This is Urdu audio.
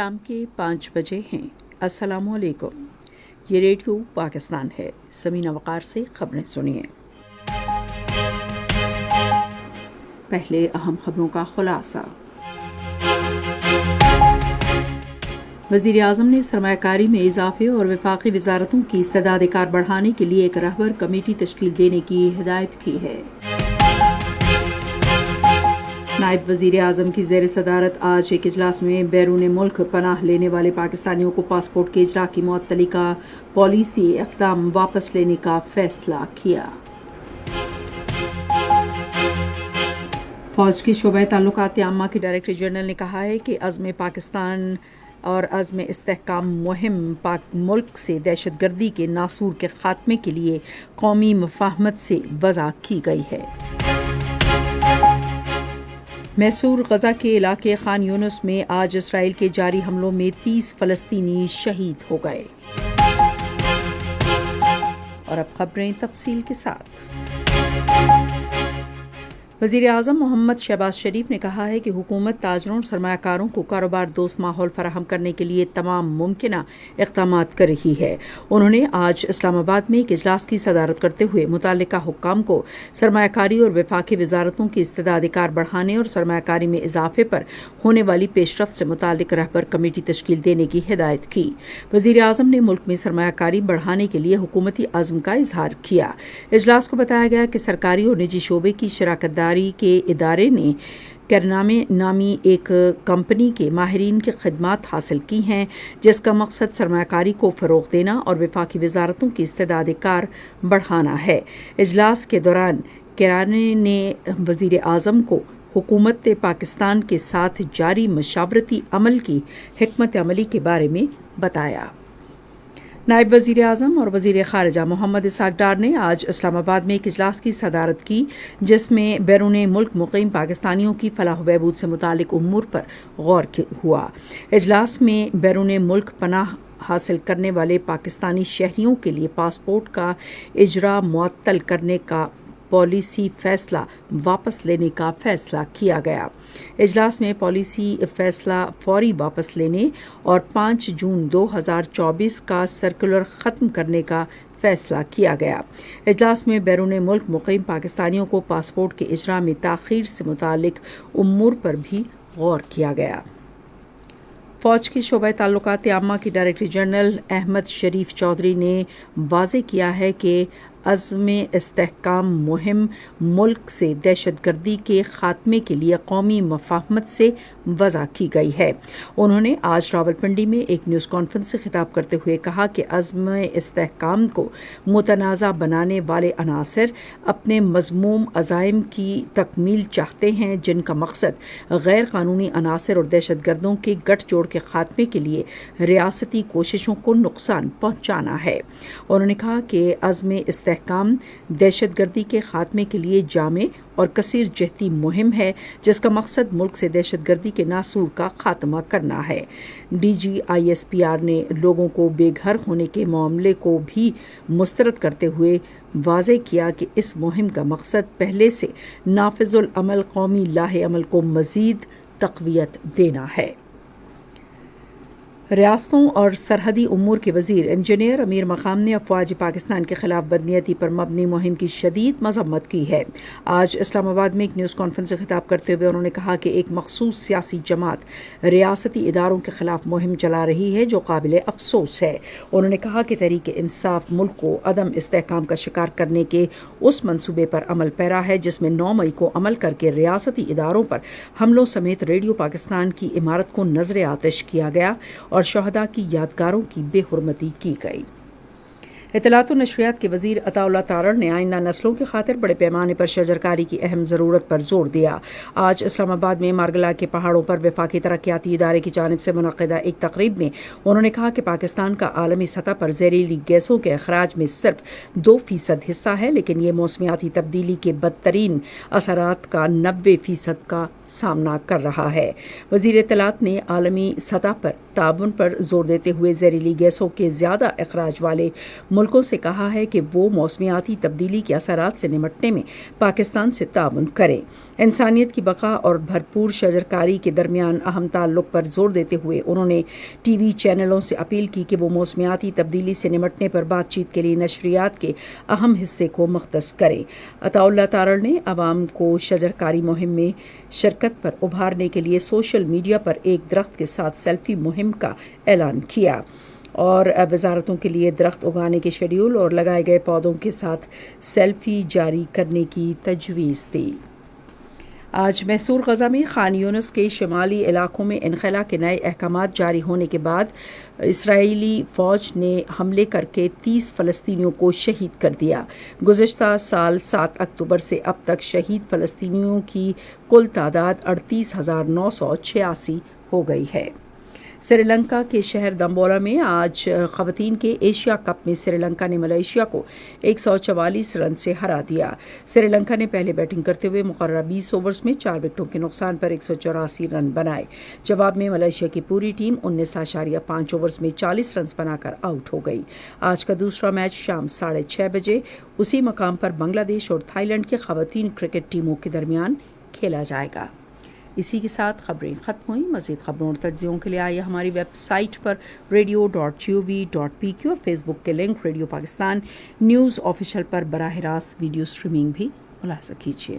شام کے 5 بجے ہیں۔ السلام علیکم، یہ ریڈیو پاکستان ہے۔ سمینہ وقار سے خبریں سنیے۔ پہلے اہم خبروں کا خلاصہ۔ وزیر اعظم نے سرمایہ کاری میں اضافے اور وفاقی وزارتوں کی استعداد کار بڑھانے کے لیے ایک رہبر کمیٹی تشکیل دینے کی ہدایت کی ہے۔ نائب وزیر اعظم کی زیر صدارت آج ایک اجلاس میں بیرون ملک پناہ لینے والے پاکستانیوں کو پاسپورٹ کے اجرا کی معطلی کا پالیسی اقدام واپس لینے کا فیصلہ کیا۔ فوج کے شعبہ تعلقات عامہ کے ڈائریکٹر جنرل نے کہا ہے کہ عزم پاکستان اور عزم استحکام مہم ملک سے دہشت گردی کے ناسور کے خاتمے کے لیے قومی مفاہمت سے وضع کی گئی ہے۔ میسور غزہ کے علاقے خان یونس میں آج اسرائیل کے جاری حملوں میں 30 فلسطینی شہید ہو گئے۔ اور اب خبریں تفصیل کے ساتھ۔ وزیر اعظم محمد شہباز شریف نے کہا ہے کہ حکومت تاجروں اور سرمایہ کاروں کو کاروبار دوست ماحول فراہم کرنے کے لیے تمام ممکنہ اقدامات کر رہی ہے۔ انہوں نے آج اسلام آباد میں ایک اجلاس کی صدارت کرتے ہوئے متعلقہ حکام کو سرمایہ کاری اور وفاقی وزارتوں کی استعداد کار بڑھانے اور سرمایہ کاری میں اضافے پر ہونے والی پیش رفت سے متعلق رہبر کمیٹی تشکیل دینے کی ہدایت کی۔ وزیر اعظم نے ملک میں سرمایہ کاری بڑھانے کے لیے حکومتی عزم کا اظہار کیا۔ اجلاس کو بتایا گیا کہ سرکاری اور نجی شعبے کی شراکت داری کے ادارے نے کیرنامے نامی ایک کمپنی کے ماہرین کی خدمات حاصل کی ہیں، جس کا مقصد سرمایہ کاری کو فروغ دینا اور وفاقی وزارتوں کی استعداد کار بڑھانا ہے۔ اجلاس کے دوران کیرنامے نے وزیر اعظم کو حکومت پاکستان کے ساتھ جاری مشاورتی عمل کی حکمت عملی کے بارے میں بتایا۔ نائب وزیر اعظم اور وزیر خارجہ محمد اسحاق ڈار نے آج اسلام آباد میں ایک اجلاس کی صدارت کی، جس میں بیرون ملک مقیم پاکستانیوں کی فلاح و بہبود سے متعلق امور پر غور ہوا۔ اجلاس میں بیرون ملک پناہ حاصل کرنے والے پاکستانی شہریوں کے لیے پاسپورٹ کا اجرا معطل کرنے کا پالیسی فیصلہ واپس لینے کا فیصلہ کیا گیا۔ اجلاس میں پالیسی فیصلہ فوری واپس لینے اور 5 جون 2024 کا سرکولر ختم کرنے کا فیصلہ کیا گیا۔ اجلاس میں بیرون ملک مقیم پاکستانیوں کو پاسپورٹ کے اجرا میں تاخیر سے متعلق امور پر بھی غور کیا گیا۔ فوج کے شعبہ تعلقات عامہ کے ڈائریکٹر جنرل احمد شریف چودھری نے واضح کیا ہے کہ عزم استحکام مہم ملک سے دہشت گردی کے خاتمے کے لیے قومی مفاہمت سے وضع کی گئی ہے۔ انہوں نے آج راولپنڈی میں ایک نیوز کانفرنس سے خطاب کرتے ہوئے کہا کہ عزم استحکام کو متنازع بنانے والے عناصر اپنے مذموم عزائم کی تکمیل چاہتے ہیں، جن کا مقصد غیر قانونی عناصر اور دہشت گردوں کے گٹھ جوڑ کے خاتمے کے لیے ریاستی کوششوں کو نقصان پہنچانا ہے۔ انہوں نے کہا کہ عزم استحکام دہشت گردی کے خاتمے کے لیے جامع اور کثیر جہتی مہم ہے، جس کا مقصد ملک سے دہشت گردی کے ناسور کا خاتمہ کرنا ہے۔ DGISPR نے لوگوں کو بے گھر ہونے کے معاملے کو بھی مسترد کرتے ہوئے واضح کیا کہ اس مہم کا مقصد پہلے سے نافذ العمل قومی لاہ عمل کو مزید تقویت دینا ہے۔ ریاستوں اور سرحدی امور کے وزیر انجینئر امیر مقام نے افواج پاکستان کے خلاف بدنیتی پر مبنی مہم کی شدید مذمت کی ہے۔ آج اسلام آباد میں ایک نیوز کانفرنس سے خطاب کرتے ہوئے انہوں نے کہا کہ ایک مخصوص سیاسی جماعت ریاستی اداروں کے خلاف مہم چلا رہی ہے، جو قابل افسوس ہے۔ انہوں نے کہا کہ تحریک انصاف ملک کو عدم استحکام کا شکار کرنے کے اس منصوبے پر عمل پیرا ہے، جس میں 9 مئی کو عمل کر کے ریاستی اداروں پر حملوں سمیت ریڈیو پاکستان کی عمارت کو نذر آتش کیا گیا اور شہداء کی یادگاروں کی بے حرمتی کی گئی۔ اطلاعات و نشریات کے وزیر عطا اللہ تارڑ نے آئندہ نسلوں کی خاطر بڑے پیمانے پر شجرکاری کی اہم ضرورت پر زور دیا۔ آج اسلام آباد میں مارگلا کے پہاڑوں پر وفاقی ترقیاتی ادارے کی جانب سے منعقدہ ایک تقریب میں انہوں نے کہا کہ پاکستان کا عالمی سطح پر زہریلی گیسوں کے اخراج میں صرف 2% حصہ ہے، لیکن یہ موسمیاتی تبدیلی کے بدترین اثرات کا 90% کا سامنا کر رہا ہے۔ وزیر اطلاعات نے عالمی سطح پر تعاون پر زور دیتے ہوئے زہریلی گیسوں کے زیادہ اخراج والے ملکوں سے کہا ہے کہ وہ موسمیاتی تبدیلی کے اثرات سے نمٹنے میں پاکستان سے تعاون کریں۔ انسانیت کی بقا اور بھرپور شجرکاری کے درمیان اہم تعلق پر زور دیتے ہوئے انہوں نے ٹی وی چینلوں سے اپیل کی کہ وہ موسمیاتی تبدیلی سے نمٹنے پر بات چیت کے لیے نشریات کے اہم حصے کو مختص کریں۔ عطا اللہ تارڑ نے عوام کو شجرکاری مہم میں شرکت پر ابھارنے کے لیے سوشل میڈیا پر ایک درخت کے ساتھ سیلفی مہم کا اعلان کیا اور وزارتوں کے لیے درخت اگانے کے شیڈول اور لگائے گئے پودوں کے ساتھ سیلفی جاری کرنے کی تجویز دی۔ آج محصور غزہ میں خان یونس کے شمالی علاقوں میں انخلا کے نئے احکامات جاری ہونے کے بعد اسرائیلی فوج نے حملے کر کے 30 فلسطینیوں کو شہید کر دیا۔ گزشتہ سال 7 اکتوبر سے اب تک شہید فلسطینیوں کی کل تعداد 38,986 ہو گئی ہے۔ سری لنکا کے شہر دمبولا میں آج خواتین کے ایشیا کپ میں سری لنکا نے ملائیشیا کو 144 رن سے ہرا دیا۔ سری لنکا نے پہلے بیٹنگ کرتے ہوئے مقررہ 20 اوورز میں 4 وکٹوں کے نقصان پر 184 رن بنائے۔ جواب میں ملائیشیا کی پوری ٹیم 19.5 اوورز میں 40 رنز بنا کر آؤٹ ہو گئی۔ آج کا دوسرا میچ شام 6:30 بجے اسی مقام پر بنگلہ دیش اور تھائی لینڈ کے خواتین کرکٹ ٹیموں کے درمیان کھیلا جائے گا۔ اسی کے ساتھ خبریں ختم ہوئیں۔ مزید خبروں اور تجزیوں کے لیے آئیے ہماری ویب سائٹ پر radio.gov.pk اور فیس بک کے link radio Pakistan news official پر براہ راست ویڈیو اسٹریمنگ بھی ملاحظہ کیجیے۔